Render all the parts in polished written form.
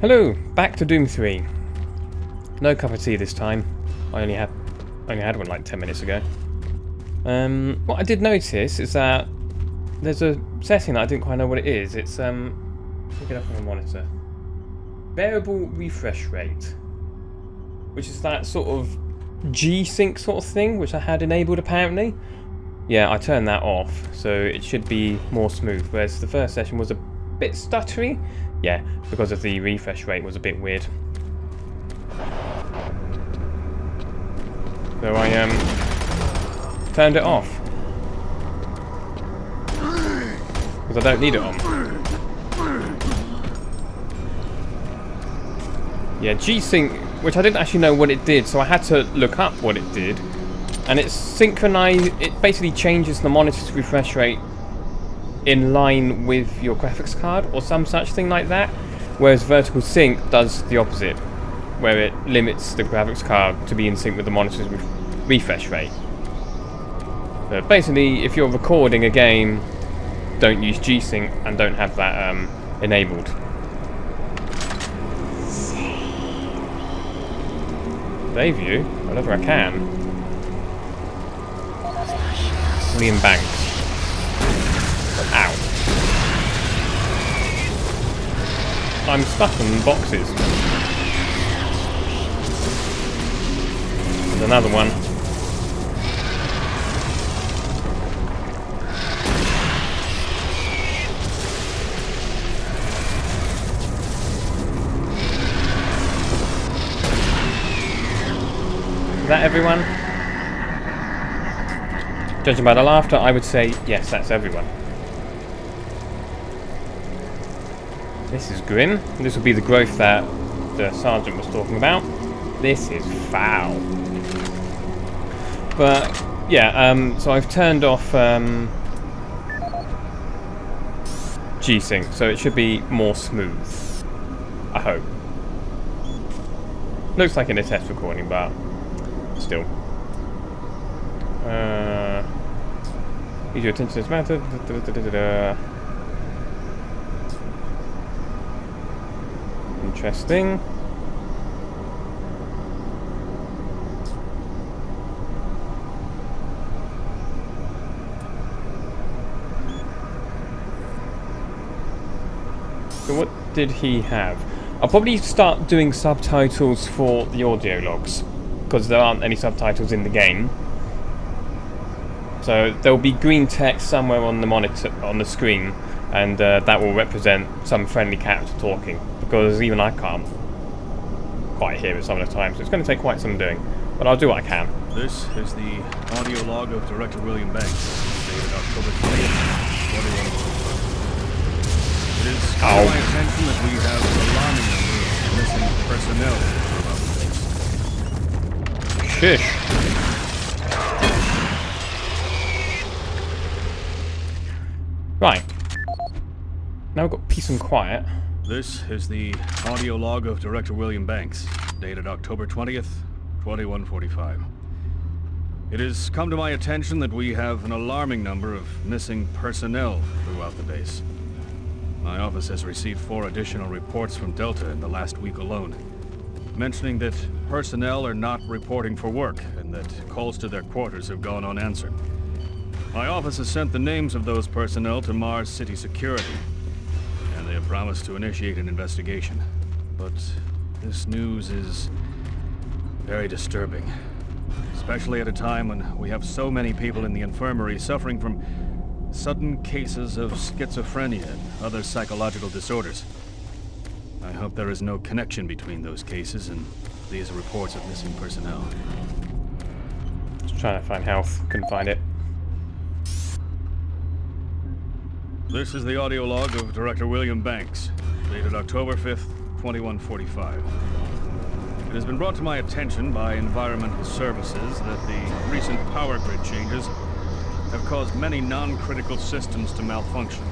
Hello, back to Doom 3. No cup of tea this time. I only had one like 10 minutes ago. What I did notice is that there's a setting that I didn't quite know what it is. It's look it up on the monitor. Variable refresh rate, which is that sort of G-Sync sort of thing, which I had enabled apparently. Yeah, I turned that off, so it should be more smooth. Whereas the first session was a bit stuttery. Yeah, because of the refresh rate was a bit weird. So I turned it off because I don't need it on. Yeah, G-Sync, which I didn't actually know what it did, so I had to look up what it did, and it synchronized. It basically changes the monitor's refresh rate in line with your graphics card or some such thing like that, whereas vertical sync does the opposite, where it limits the graphics card to be in sync with the monitor's refresh rate. So basically, if you're recording a game, don't use G-Sync and don't have that enabled. Save you, whenever I can. William Banks. Ow. I'm stuck in boxes. There's another one. Is that everyone? Judging by the laughter, I would say yes, that's everyone. This is grim. This will be the growth that the sergeant was talking about. This is foul. But yeah, so I've turned off G-Sync, so it should be more smooth. I hope. Looks like in a test recording, but still. Need your attention to this matter. Interesting. So what did he have? I'll probably start doing subtitles for the audio logs, because there aren't any subtitles in the game. So there'll be green text somewhere on the monitor, on the screen, and that will represent some friendly character talking, because even I can't quite hear it some of the time, so it's going to take quite some doing, but I'll do what I can. This is the audio log of Director William Banks, dated October 20th, 2021. It is come to my attention that we have an alarming number of missing personnel throughout the base. Shush. Right. Now we've got peace and quiet. This is the audio log of Director William Banks, dated October 20th, 2145. It has come to my attention that we have an alarming number of missing personnel throughout the base. My office has received 4 additional reports from Delta in the last week alone, mentioning that personnel are not reporting for work and that calls to their quarters have gone unanswered. My office has sent the names of those personnel to Mars City Security, and they have promised to initiate an investigation. But this news is very disturbing, especially at a time when we have so many people in the infirmary suffering from sudden cases of schizophrenia and other psychological disorders. I hope there is no connection between those cases and these reports of missing personnel. Just trying to find health, couldn't find it. This is the audio log of Director William Banks, dated October 5th, 2145. It has been brought to my attention by environmental services that the recent power grid changes have caused many non-critical systems to malfunction.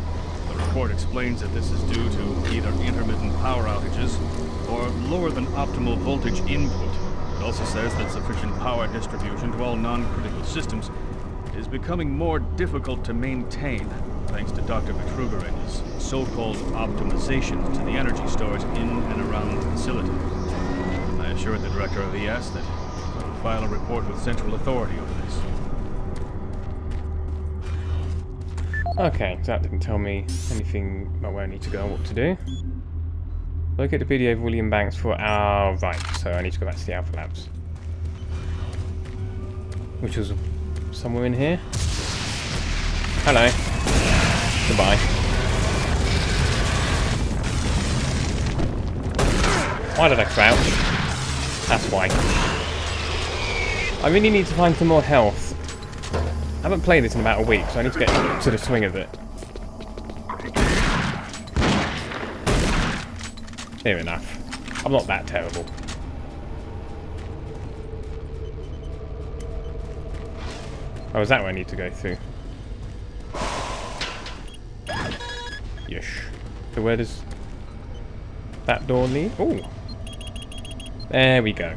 The report explains that this is due to either intermittent power outages or lower than optimal voltage input. It also says that sufficient power distribution to all non-critical systems is becoming more difficult to maintain. thanks to Dr. Betruger and his so-called optimizations to the energy stores in and around the facility. I assured the director of ES that I would file a report with central authority over this. Okay, so that didn't tell me anything about where I need to go and what to do. Locate the PDA of William Banks for our right, so I need to go back to the Alpha Labs. Which was somewhere in here. Hello. Goodbye. Why did I crouch? That's why. I really need to find some more health. I haven't played this in about a week, so I need to get to the swing of it. Fair enough. I'm not that terrible. Oh, is that where I need to go through? Yes. So where does that door lead? Oh. There we go.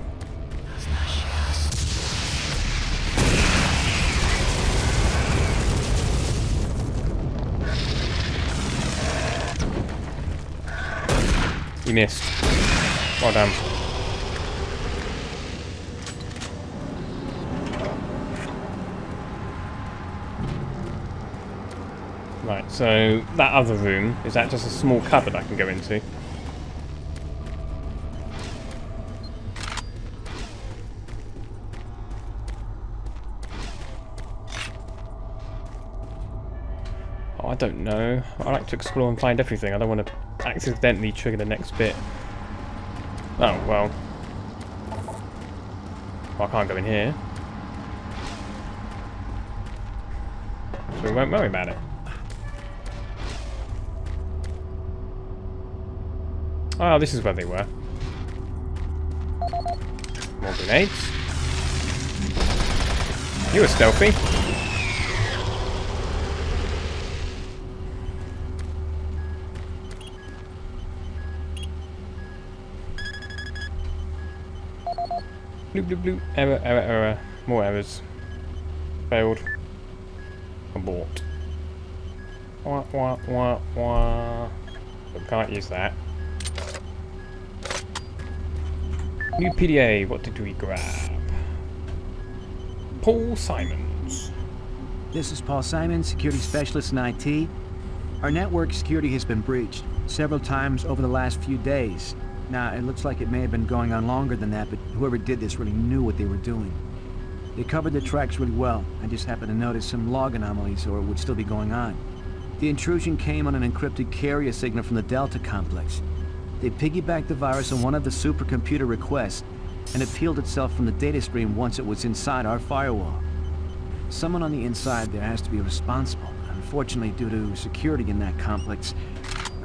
You missed. Well done. Right, so that other room, is that just a small cupboard I can go into? Oh, I don't know. I like to explore and find everything. I don't want to accidentally trigger the next bit. Oh, well. I can't go in here. So we won't worry about it. Oh, this is where they were. More grenades. You were stealthy. Bloop, bloop, bloop. Error, error, error. More errors. Failed. Abort. Wah, wah, wah, wah. But can't use that. New PDA, what did we grab? Paul Simons. This is Paul Simons, security specialist in IT. Our network security has been breached several times over the last few days. Now, it looks like it may have been going on longer than that, but whoever did this really knew what they were doing. They covered the tracks really well. I just happened to notice some log anomalies, or it would still be going on. The intrusion came on an encrypted carrier signal from the Delta complex. They piggybacked the virus on one of the supercomputer requests, and it peeled itself from the data stream once it was inside our firewall. Someone on the inside there has to be responsible. Unfortunately, due to security in that complex,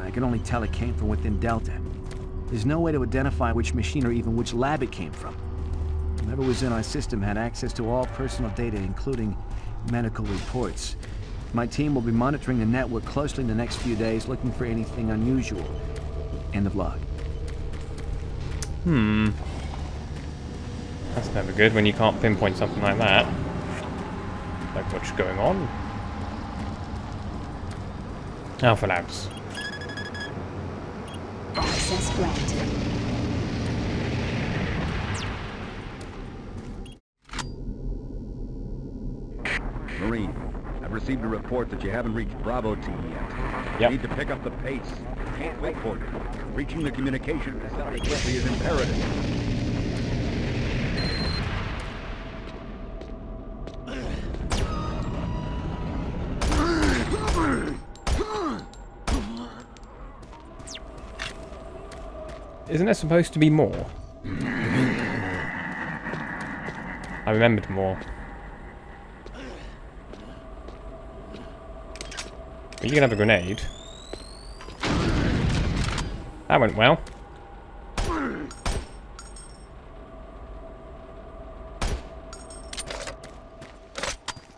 I can only tell it came from within Delta. There's no way to identify which machine or even which lab it came from. Whoever was in our system had access to all personal data, including medical reports. My team will be monitoring the network closely in the next few days, looking for anything unusual. End of log. That's never good when you can't pinpoint something like that. Like what's going on? Alpha Labs. Access granted. Marine, I've received a report that you haven't reached Bravo Team yet. Yep. You need to pick up the pace. Can't wait for you. Reaching the communication facility quickly is imperative. Isn't there supposed to be more? I remembered more. But you can have a grenade. That went well.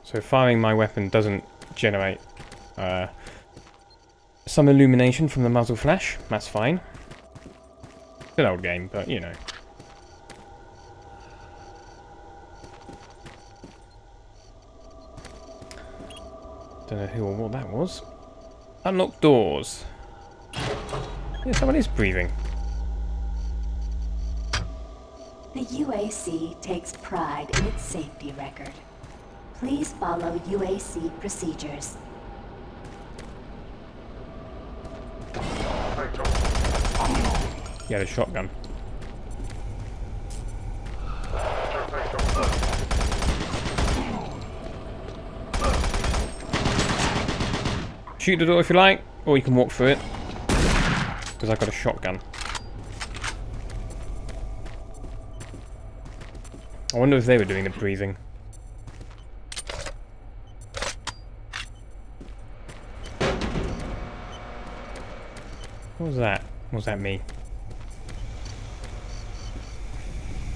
So firing my weapon doesn't generate some illumination from the muzzle flash. That's fine. It's an old game, but you know. Don't know who or what that was. Unlock doors. Yeah, someone is breathing. The UAC takes pride in its safety record. Please follow UAC procedures. He had a shotgun. Shoot the door if you like, or you can walk through it. Because I've got a shotgun. I wonder if they were doing the breathing. What was that? What was that me?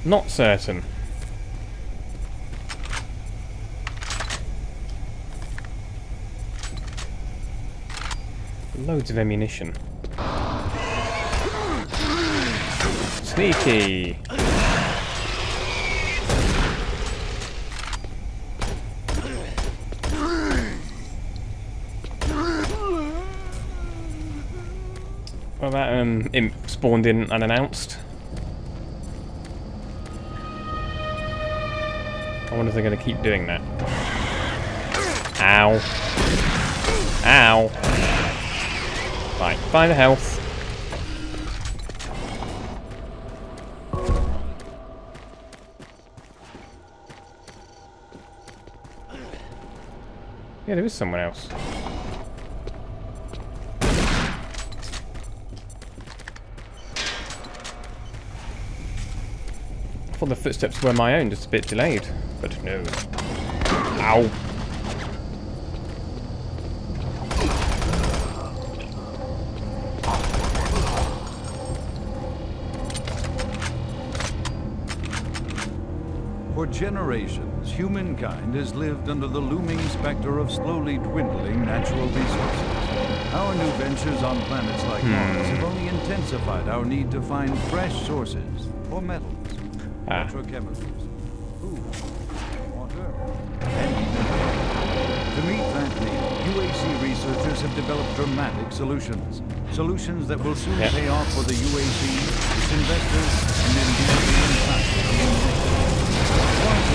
Not certain. Loads of ammunition. Sneaky! Well, that imp spawned in unannounced. I wonder if they're going to keep doing that. Ow. Ow. Right, find the health. Yeah, there is someone else. I thought the footsteps were my own, just a bit delayed. But no. Ow. For generations, humankind has lived under the looming specter of slowly dwindling natural resources. Our new ventures on planets like Mars have only intensified our need to find fresh sources for metals, petrochemicals, food, water, and even to meet that need, UAC researchers have developed dramatic solutions. Solutions that will soon pay off for the UAC, its investors, and indeed the entire community. Mars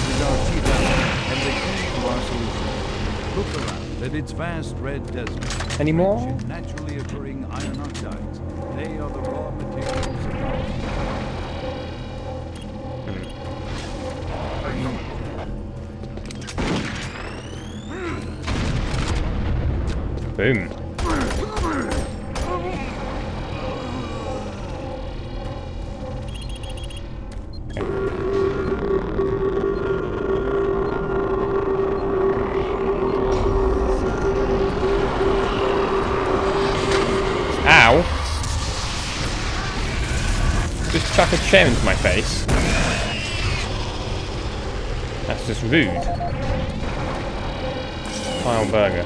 is our chief asset and the key to our solution. Look around at its vast red desert. Any more? Rich in naturally occurring iron oxides. They are the raw materials of our Boom. Ow. Just chuck a chair into my face. That's just rude. Kyle Burger.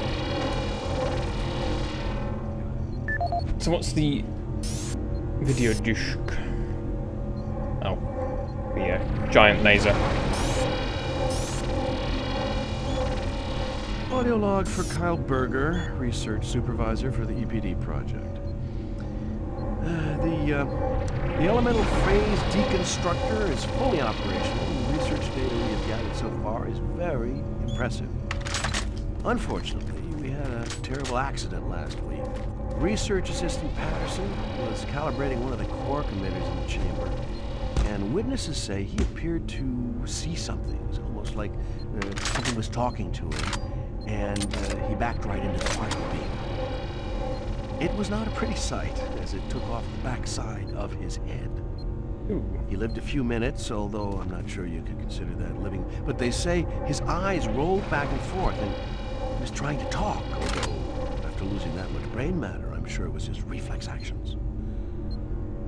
So what's the video disc? Oh, the giant laser. Audio log for Kyle Berger, research supervisor for the EPD project. The elemental phase deconstructor is fully operational, and the research data we have gathered so far is very impressive. Unfortunately, we had a terrible accident last week. Research assistant Patterson was calibrating one of the core emitters in the chamber, and witnesses say he appeared to see something. It was almost like something was talking to him, and he backed right into the final beam. It was not a pretty sight, as it took off the backside of his head. Ooh. He lived a few minutes, although I'm not sure you could consider that living. But they say his eyes rolled back and forth, and he was trying to talk, although after losing that much brain matter, I'm sure it was his reflex actions.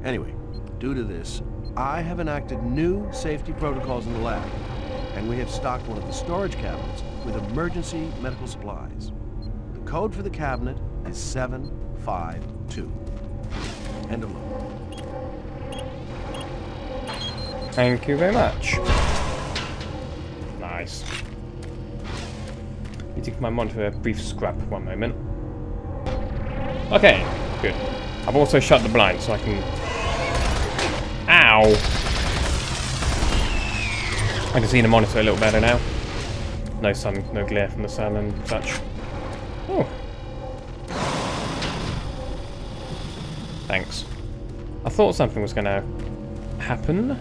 Anyway, due to this, I have enacted new safety protocols in the lab, and we have stocked one of the storage cabinets with emergency medical supplies. The code for the cabinet is 752. End of load. Thank you very much. Nice. Need to give my monitor a brief scrap. One moment. Okay, good. I've also shut the blinds so I can... Ow! I can see the monitor a little better now. No sun, no glare from the sun and such. Oh. Thanks. I thought something was going to happen.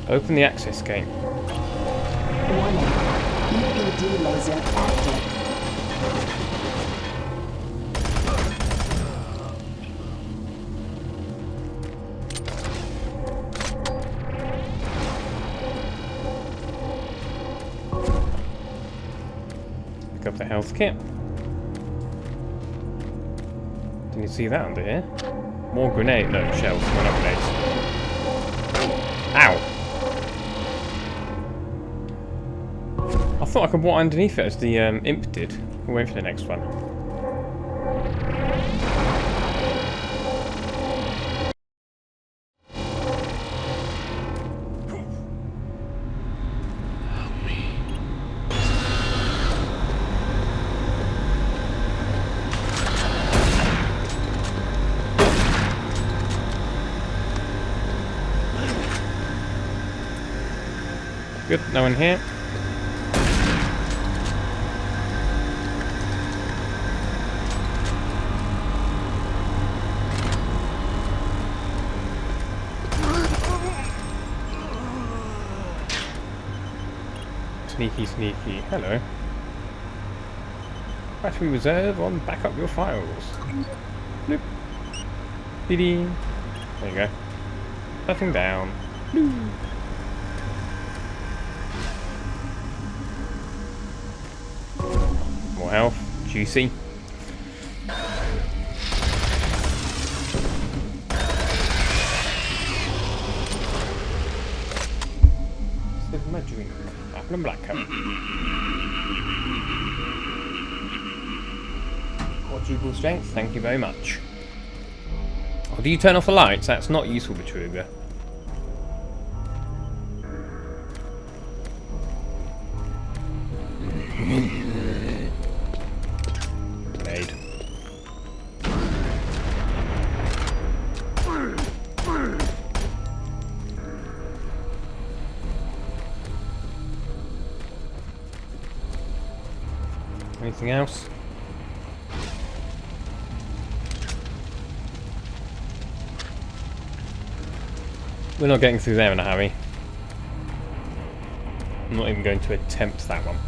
Open the access gate. Warning. EPD laser active. Pick up the health kit. Didn't you see that under here? More grenade. No, shells. No, not grenades. Ow! I thought I could walk underneath it as the imp did. We'll wait for the next one. Good, no one here. Sneaky, sneaky. Hello. Battery reserve on backup your files. Bloop. Dee-dee. There you go. Shutting down. Bloop. More health. Juicy. Save my drink. Apple and black cup. Quadruple strength, thank you very much. Oh, do you turn off the lights? That's not useful, Betruger. Grenade. Anything else? We're not getting through there in a hurry. I'm not even going to attempt that one.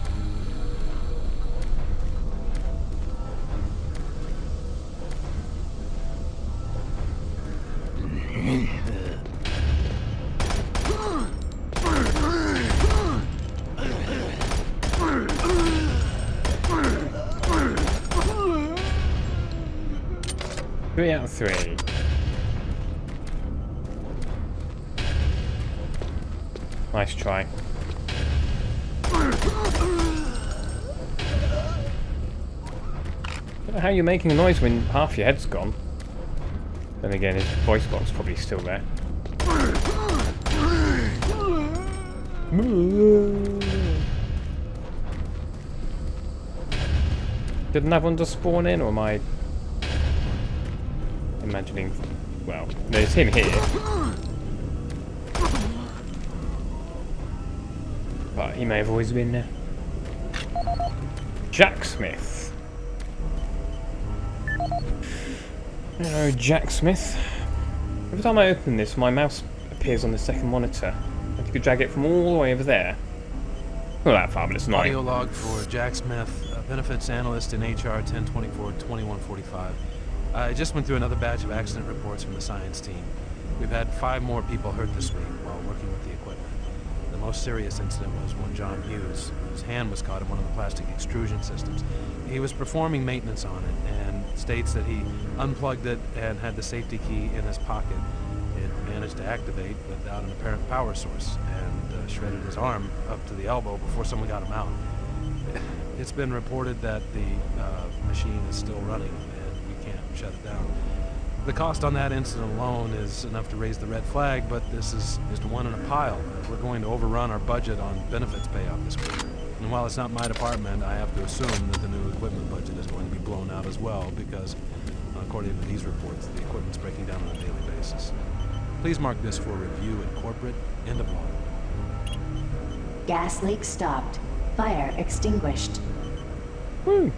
Three out of three. Nice try. I don't know how you're making a noise when half your head's gone. Then again, his voice box probably still there. Did another one just spawn in, or am I imagining? Well, there's him here. But he may have always been there. Jack Smith. Hello, Jack Smith. Every time I open this, my mouse appears on the second monitor. And you could drag it from all the way over there. Not that far, but it's annoying. Audio log for Jack Smith, benefits analyst in HR 1024-2145. I just went through another batch of accident reports from the science team. We've had 5 more people hurt this week while working with the equipment. The most serious incident was one John Hughes, whose hand was caught in one of the plastic extrusion systems. He was performing maintenance on it and states that he unplugged it and had the safety key in his pocket. It managed to activate without an apparent power source and shredded his arm up to the elbow before someone got him out. It's been reported that the machine is still running and we can't shut it down. The cost on that incident alone is enough to raise the red flag, but this is just one in a pile. We're going to overrun our budget on benefits payout this quarter. And while it's not my department, I have to assume that the new equipment budget is going to be blown out as well, because According to these reports, the equipment's breaking down on a daily basis. Please mark this for review at corporate. End of log. Gas leak stopped. Fire extinguished. Woo.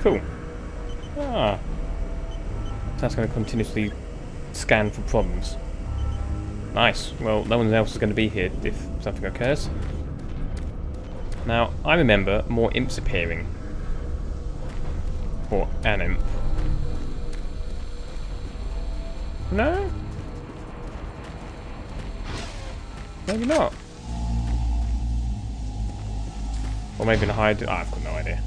Cool. Ah. That's going to continuously scan for problems. Nice. Well, no one else is going to be here if something occurs. Now, I remember more imps appearing. Or an imp. No? Maybe not. Or maybe in a hide. I've got no idea.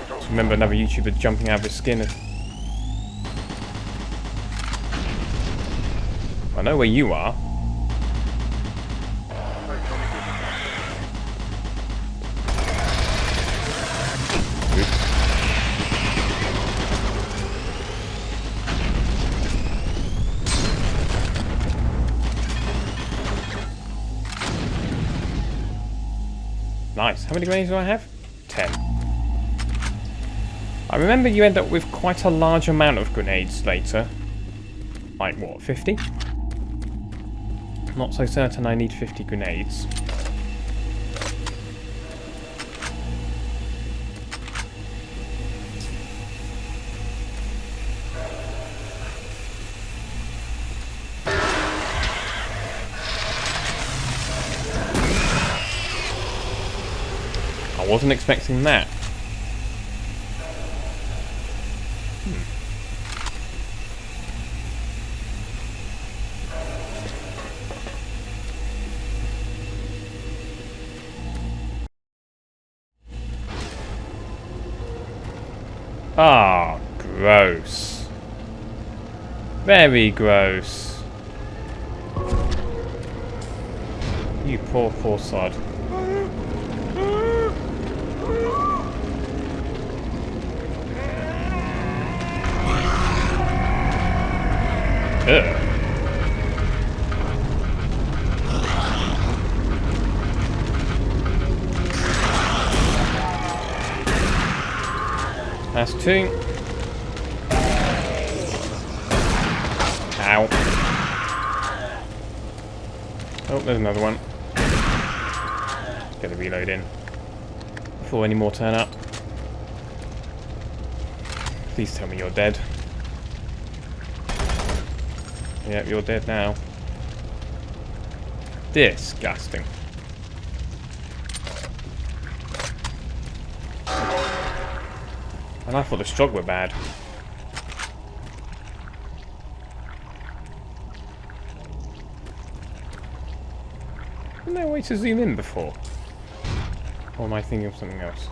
Just remember another YouTuber jumping out of his skin. I know where you are. Oops. Nice. How many grenades do I have? 10. I remember you end up with quite a large amount of grenades later. Like, what, 50? Not so certain I need 50 grenades. I wasn't expecting that. Ah, gross. Very gross. You poor, poor sod. Ugh. That's 2. Ow. Oh, there's another one. Get a reload in before any more turn up. Please tell me you're dead. Yep, you're dead now. Disgusting. And I thought the strog were bad. Wasn't there a way to zoom in before? Or am I thinking of something else?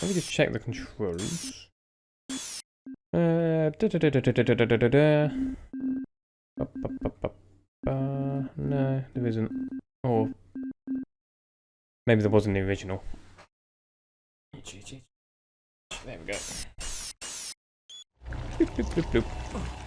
Let me just check the controls. No, there isn't. Or maybe there wasn't the original. There we go. Bloop, bloop, bloop, bloop.